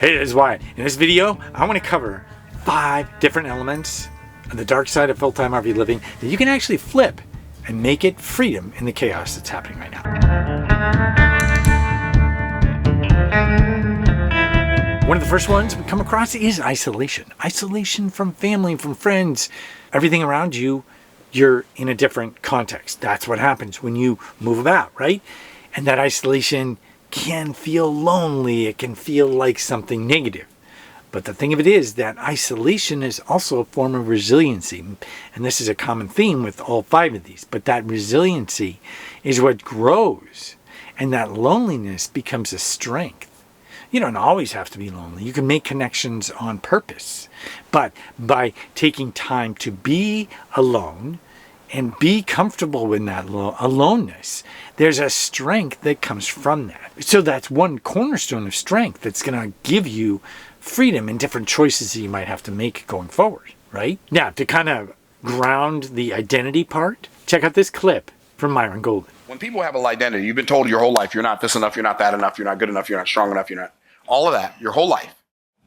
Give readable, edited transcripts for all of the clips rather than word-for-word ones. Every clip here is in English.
Hey, this is Wyatt. In this video, I want to cover 5 different elements of the dark side of full-time RV living that you can actually flip and make it freedom in the chaos that's happening right now. One of the first ones we come across is isolation. Isolation from family, from friends. Everything around you, you're in a different context. That's what happens when you move about, right? And that isolation can feel lonely. It can feel like something negative. But the thing of it is that isolation is also a form of resiliency. And this is a common theme with all 5 of these. But that resiliency is what grows. And that loneliness becomes a strength. You don't always have to be lonely. You can make connections on purpose. But by taking time to be alone and be comfortable in that aloneness, there's a strength that comes from that. So that's one cornerstone of strength that's going to give you freedom in different choices that you might have to make going forward, right? Now, to kind of ground the identity part, check out this clip from Myron Golden. When people have an identity, you've been told your whole life, you're not this enough, you're not that enough, you're not good enough, you're not strong enough, you're not all of that, your whole life.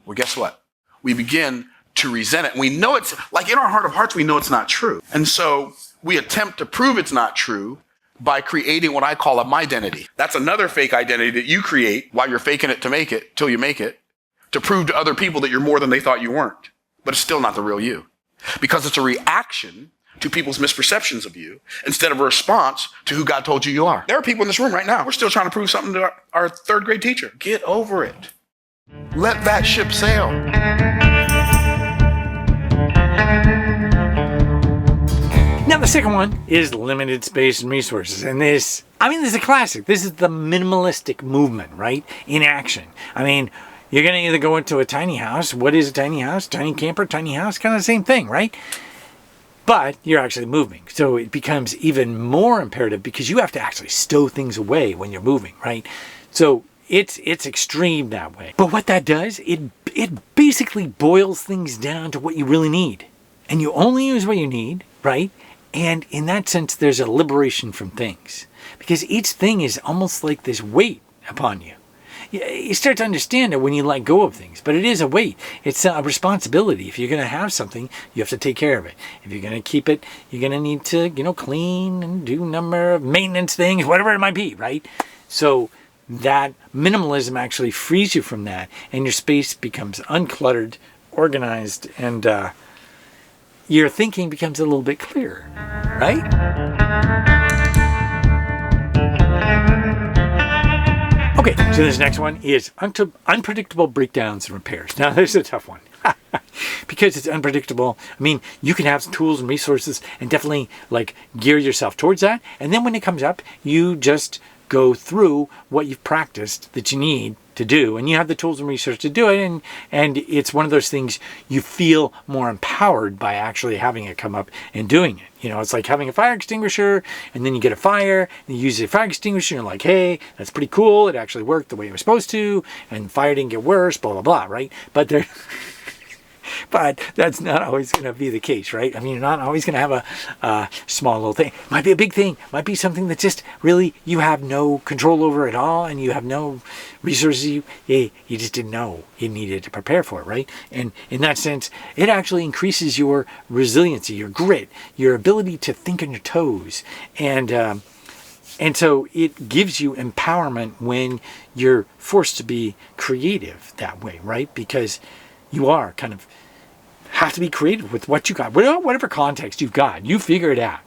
Well, guess what? We begin to resent it. And we know it's, like in our heart of hearts, we know it's not true. And so we attempt to prove it's not true by creating what I call a my-identity. That's another fake identity that you create while you're faking it to make it, till you make it, to prove to other people that you're more than they thought you weren't. But it's still not the real you. Because it's a reaction to people's misperceptions of you instead of a response to who God told you are. There are people in this room right now. We're still trying to prove something to our 3rd grade teacher. Get over it. Let that ship sail. Now, the second one is limited space and resources. And this is a classic. This is the minimalistic movement, right? In action. You're going to either go into a tiny house. What is a tiny house? Tiny camper, tiny house, kind of the same thing, right? But you're actually moving. So it becomes even more imperative because you have to actually stow things away when you're moving, right? So it's extreme that way. But what that does, it basically boils things down to what you really need. And you only use what you need, right? And in that sense, there's a liberation from things. Because each thing is almost like this weight upon you. You start to understand it when you let go of things, but it is a weight. It's a responsibility. If you're going to have something, you have to take care of it. If you're going to keep it, you're going to need to, clean and do a number of maintenance things, whatever it might be, right? So that minimalism actually frees you from that, and your space becomes uncluttered, organized, and your thinking becomes a little bit clearer, right? Okay, so this next one is unpredictable breakdowns and repairs. Now, this is a tough one because it's unpredictable. You can have some tools and resources and definitely gear yourself towards that. And then when it comes up, you just go through what you've practiced that you need to do, and you have the tools and research to do it, and it's one of those things you feel more empowered by actually having it come up and doing it. It's like having a fire extinguisher, and then you get a fire, and you use the fire extinguisher, and you're like, hey, that's pretty cool, it actually worked the way it was supposed to, and the fire didn't get worse, blah, blah, blah, right? But that's not always going to be the case, right? You're not always going to have a small little thing. Might be a big thing. Might be something that just really you have no control over at all, and you have no resources. You just didn't know you needed to prepare for it, right? And in that sense, it actually increases your resiliency, your grit, your ability to think on your toes, and so it gives you empowerment when you're forced to be creative that way, right? Because you are kind of have to be creative with what you got. Whatever context you've got, you figure it out.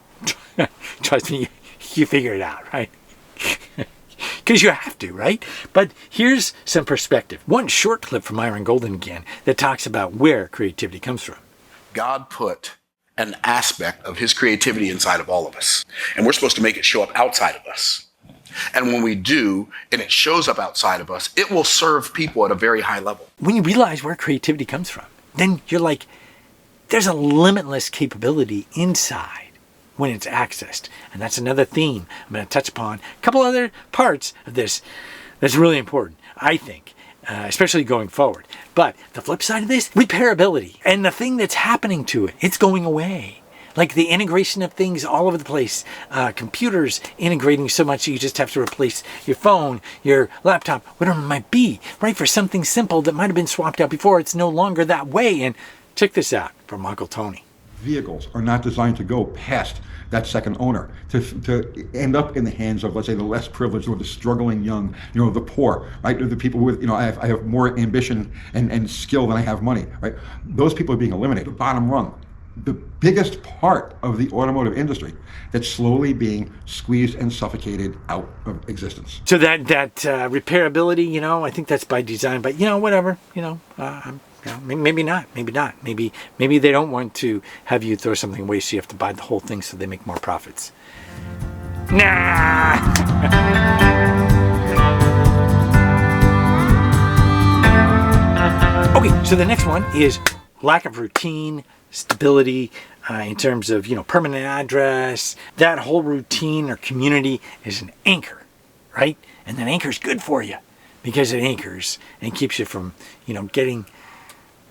Trust me, you figure it out, right? Because you have to, right? But here's some perspective. One short clip from Myron Golden again that talks about where creativity comes from. God put an aspect of his creativity inside of all of us. And we're supposed to make it show up outside of us. And when we do, and it shows up outside of us, it will serve people at a very high level. When you realize where creativity comes from, then you're like, there's a limitless capability inside when it's accessed. And that's another theme I'm going to touch upon. A couple other parts of this that's really important, I think, especially going forward. But the flip side of this, repairability. And the thing that's happening to it, it's going away. Like the integration of things all over the place. Computers integrating so much you just have to replace your phone, your laptop, whatever it might be, right? For something simple that might have been swapped out before, it's no longer that way. And check this out from Uncle Tony. Vehicles are not designed to go past that second owner, to end up in the hands of, let's say, the less privileged or the struggling young, the poor, right? The people with, I have more ambition and skill than I have money, right? Those people are being eliminated. The bottom rung, the biggest part of the automotive industry that's slowly being squeezed and suffocated out of existence. So that repairability, I think that's by design, but whatever, maybe not. Maybe they don't want to have you throw something away, so you have to buy the whole thing so they make more profits. Nah. Okay, so the next one is lack of routine, stability, in terms of permanent address. That whole routine or community is an anchor, right? And that anchor is good for you because it anchors and keeps you from getting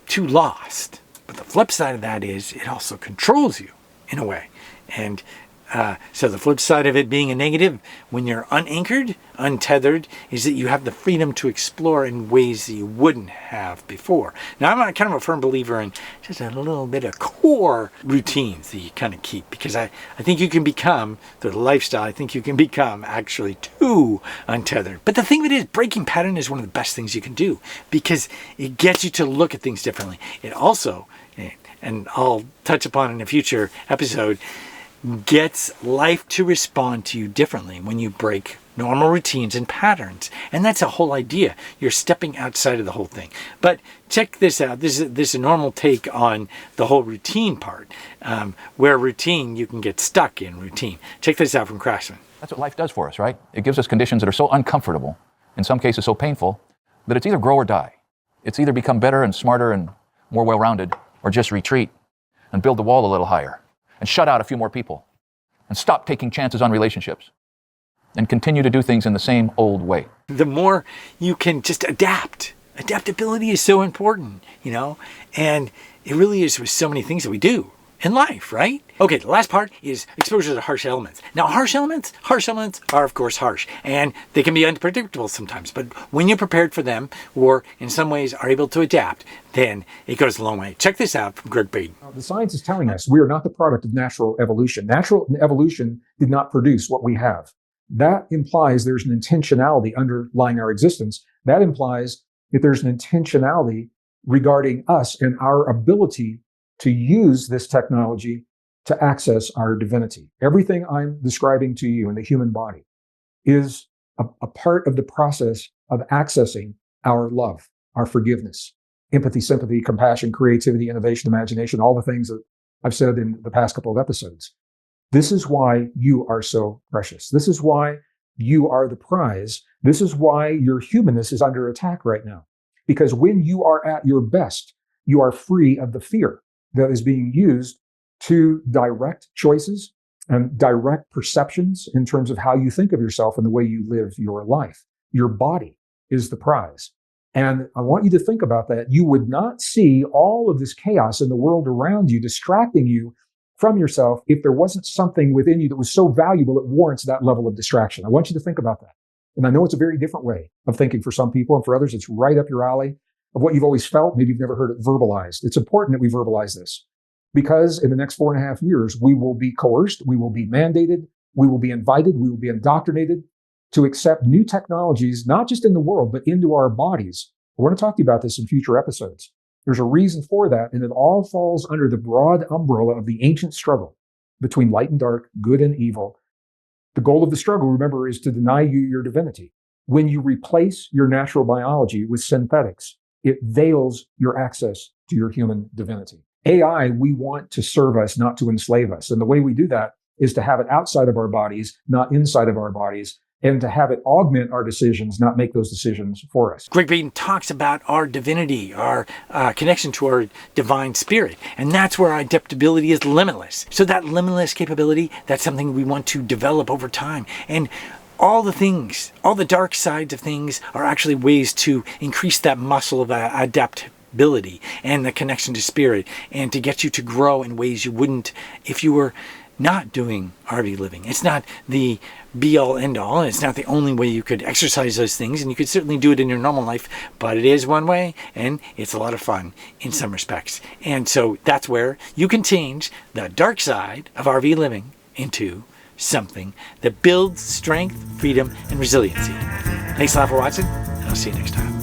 too lost. But the flip side of that is it also controls you in a way. And so the flip side of it being a negative, when you're unanchored, untethered, is that you have the freedom to explore in ways that you wouldn't have before. Now, I'm kind of a firm believer in just a little bit of core routines that you kind of keep, because I think you can become, through the lifestyle, I think you can become actually too untethered. But the thing of it is, breaking pattern is one of the best things you can do, because it gets you to look at things differently. It also, and I'll touch upon in a future episode, gets life to respond to you differently when you break normal routines and patterns. And that's a whole idea. You're stepping outside of the whole thing. But check this out. This is a normal take on the whole routine part, where routine, you can get stuck in routine. Check this out from Craftsman. That's what life does for us, right? It gives us conditions that are so uncomfortable, in some cases so painful, that it's either grow or die. It's either become better and smarter and more well-rounded, or just retreat and build the wall a little higher and shut out a few more people and stop taking chances on relationships and continue to do things in the same old way. The more you can just adapt. Adaptability is so important, and it really is with so many things that we do in life, right? Okay, the last part is exposure to harsh elements. Now, harsh elements are, of course, harsh, and they can be unpredictable sometimes, but when you're prepared for them, or in some ways are able to adapt, then it goes a long way. Check this out from Gregg Braden. The science is telling us we are not the product of natural evolution. Natural evolution did not produce what we have. That implies there's an intentionality underlying our existence. That implies that there's an intentionality regarding us and our ability to use this technology to access our divinity. Everything I'm describing to you in the human body is a part of the process of accessing our love, our forgiveness, empathy, sympathy, compassion, creativity, innovation, imagination, all the things that I've said in the past couple of episodes. This is why you are so precious. This is why you are the prize. This is why your humanness is under attack right now. Because when you are at your best, you are free of the fear that is being used to direct choices and direct perceptions in terms of how you think of yourself and the way you live your life. Your body is the prize. And I want you to think about that. You would not see all of this chaos in the world around you distracting you from yourself if there wasn't something within you that was so valuable it warrants that level of distraction. I want you to think about that. And I know it's a very different way of thinking for some people, and for others, it's right up your alley of what you've always felt. Maybe you've never heard it verbalized. It's important that we verbalize this, because in the next 4.5 years, we will be coerced, we will be mandated, we will be invited, we will be indoctrinated to accept new technologies, not just in the world, but into our bodies. I want to talk to you about this in future episodes. There's a reason for that, and it all falls under the broad umbrella of the ancient struggle between light and dark, good and evil. The goal of the struggle, remember, is to deny you your divinity. When you replace your natural biology with synthetics, it veils your access to your human divinity. AI, we want to serve us, not to enslave us. And the way we do that is to have it outside of our bodies, not inside of our bodies, and to have it augment our decisions, not make those decisions for us. Gregg Braden talks about our divinity, our connection to our divine spirit. And that's where our adaptability is limitless. So that limitless capability, that's something we want to develop over time. And all the things, all the dark sides of things are actually ways to increase that muscle of adaptability. flexibility and the connection to spirit, and to get you to grow in ways you wouldn't if you were not doing RV living. It's not the be-all, end-all. It's not the only way you could exercise those things, and you could certainly do it in your normal life, but it is one way, and it's a lot of fun in some respects. And so that's where you can change the dark side of RV living into something that builds strength, freedom, and resiliency. Thanks a lot for watching, and I'll see you next time.